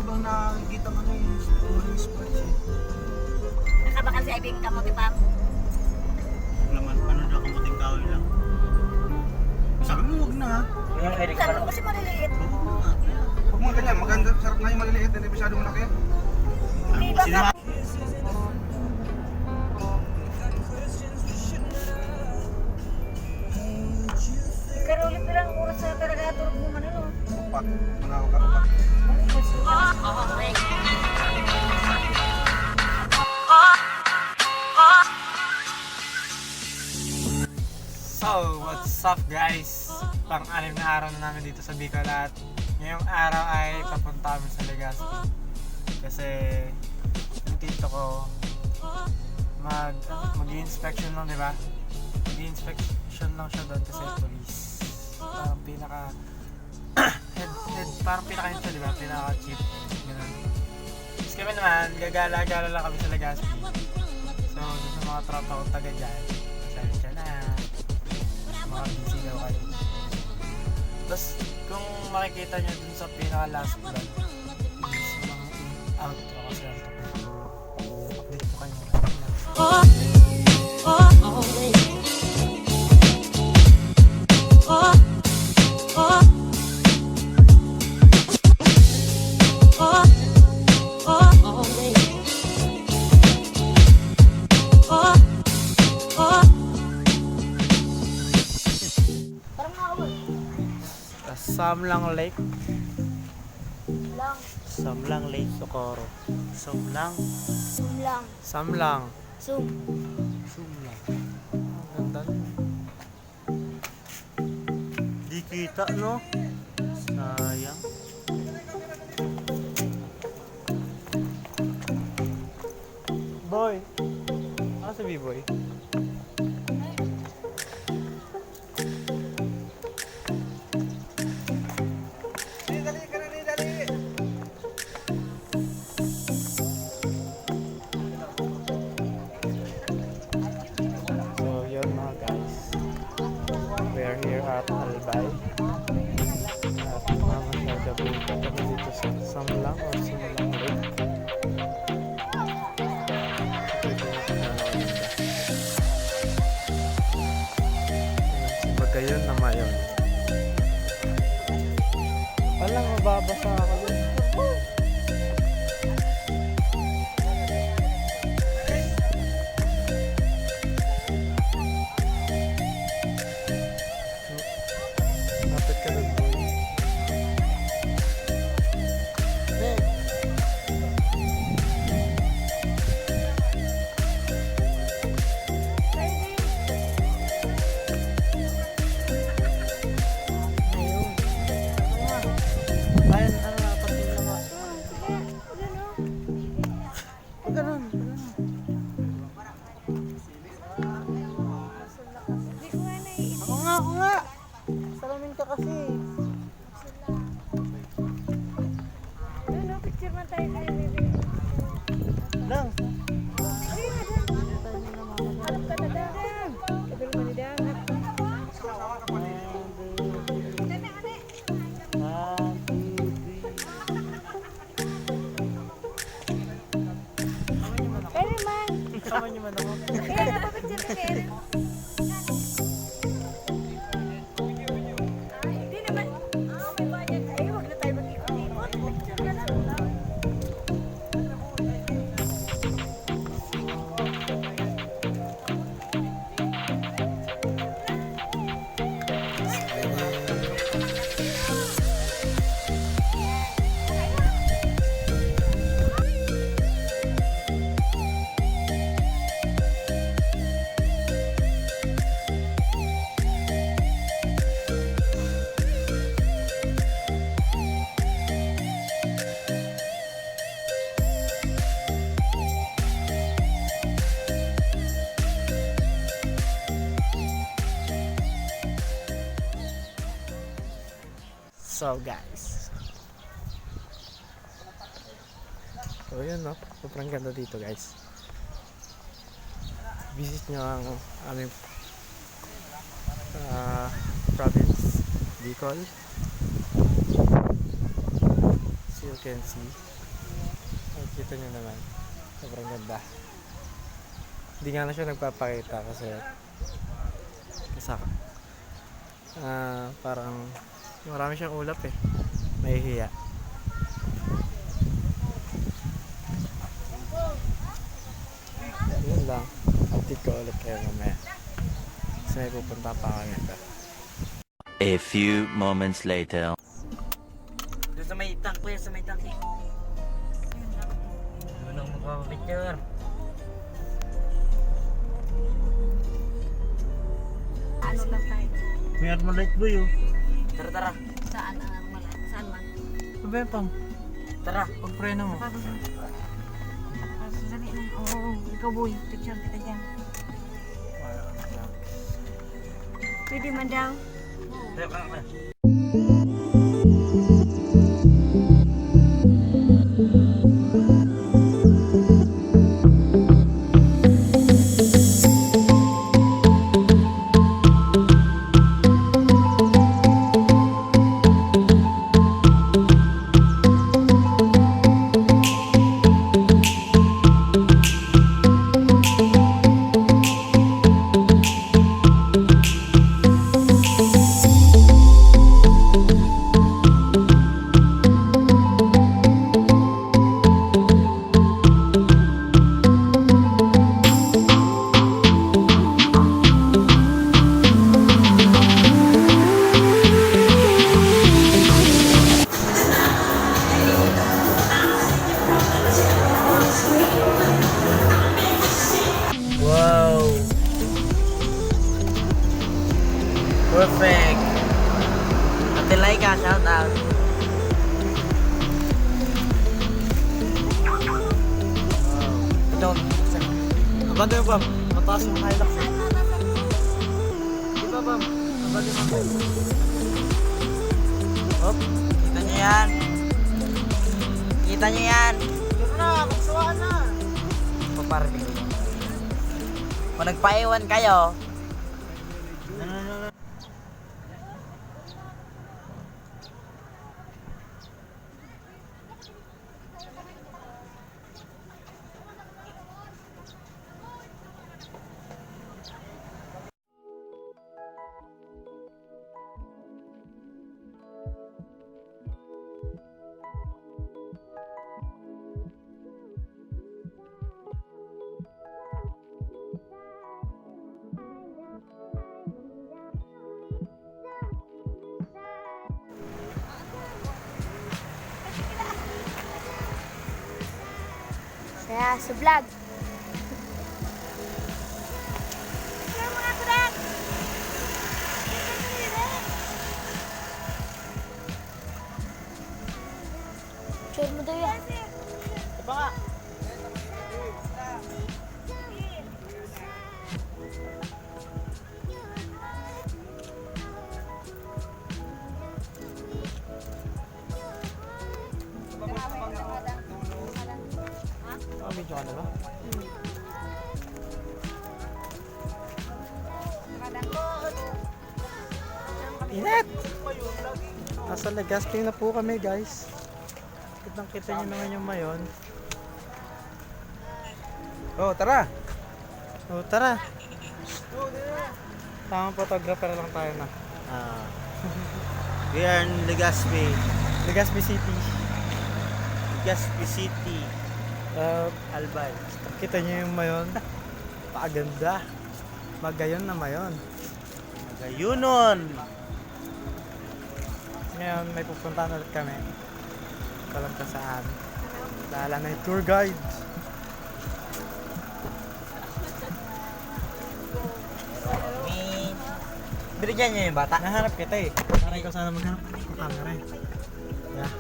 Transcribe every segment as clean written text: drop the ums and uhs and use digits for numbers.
Bang nakikita ko na yung tourist spots eh. Nakabakan si Ibing kamote pa. Laman, ano daw kamuting kahoy lang. Sabi mo huwag na ha. Sabi ko kasi maliliit. Huwag mo ganyan, maganda, sarap nga yung maliliit, hindi masyadong malaki. Hindi ba ka? Karulit pa lang oras sa karagator mo man ano. Upak, manaw ka, upak. So, what's up guys? Pang-anim na araw na namin dito sa Bicol at ngayong araw ay papunta kami sa Legazpi. Kasi yung tito ko mag-i-inspection lang, di ba? Mag-i-inspection lang siya doon kasi police. Parang pinaka parang pinaka-head siya, di ba? Pinaka-chief. Ganun. Tapos kami naman, gagala-gala lang kami sa Legazpi. So, doon sa mga tropa ko taga dyan. Siya na. Mga busy daw kayo. Tapos kung makikita nyo dun sa pinaka-last vlog is mga outro kasi update ko kayo. Samlang Lake. Lang. Samlang Lake Socorro. Samlang. Lang. Samlang. Zoom. Samlang. Ang ganda. Di kita, no? Sayang. Boy. Ah, si B-boy. So yun mga guys, we are here at Albay at mamasyagabi kami dito sa Samlang o Samlang Lake. Si Bagayon na mayon. Walang mababasa ako dun. Lapit ka dun, boy. Nick! Ayun. Ayun, ano na, pati na ba? Huwag ganun, Ako nga! Salamin ka kasi. Doon, picture man tayo kayo, baby. Lang. Harap ka na daw. Kabil mo ni Dang. Pwede man. Sama niyo man ako. Kaya napapicture ka kaya. Hindi naman. May bayad. Ay, huwag na tayo mag-ikot-ikot. Picture ka lang. So guys. So yun no. Sobrang ganda dito guys. Visit nyo ang aming province, Bicol. So you can see. Kita nyo naman. Sobrang ganda. Hindi nga na siya nagpapakita kasi parang marami siyang ulap eh. Mahihiya. Yun lang. Update ko ulit kayo mamaya. Kasi may pupunta pa kami ito. A few moments later. Doon sa may tank, kuya, sa may tank. Doon ako magpapapicture. Ano lang tayo? May Armalite boy oh. Tara, tara. Saan ang armalite? Saan man? Pabempang, Tara. pagpreno mo. Sandali lang. Oo, ikaw boy. Picture kita dyan. Pwede man daw. Wow. Perfect. Ate Laika, shout out. Ito. Abante mo, Bam. Mataas yung Hilux eh. Di ba, Bam? Abante mo, Bam. Hop. Kita nyo yan. Kita nyo yan. Dito na, magsawaan na. Paparting. Kung nagpaiwan kayo, Saya sa vlog. Share mo daw yan. Iba nga. Video ka na ba? Init! Nasa Legazpi na po kami guys. Kitang-kita nyo naman yung mayon. Oh, tara. O tara! Tamang photographer lang tayo na. We are in Legazpi. Legazpi City. Legazpi City. Albay. Kita nyo yung mayon. Pakaganda. Magayon na mayon. Gayunon. Ngayon may pupuntahan ulit kami. Kalam ka saan. Lala na yung tour guide. binigyan niyo yung bata. Nahanap kita eh. Nahanap ko sana maghanap ng camera eh. Yeah.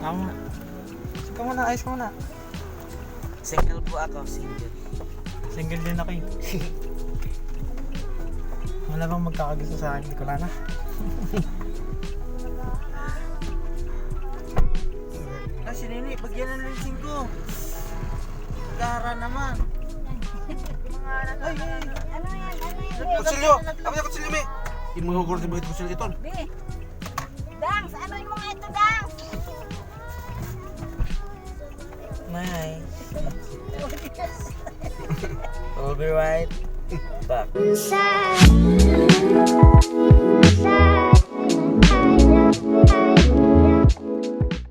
Ako muna. Sige ka muna, ayos ka muna. Single po ako, single. Single din ako eh. Wala bang magkakagusto sa akin, Nicola na? Si Nini, bagyan ng lensing ko. Gara naman. Ay, Ano yan? Kutsilyo! Ako yung kutsilyo, me! Yung mga gulong yung kutsilyo ito. Be. Dangs, ano yung mga ito, Dangs? May. Will be right back. Inside.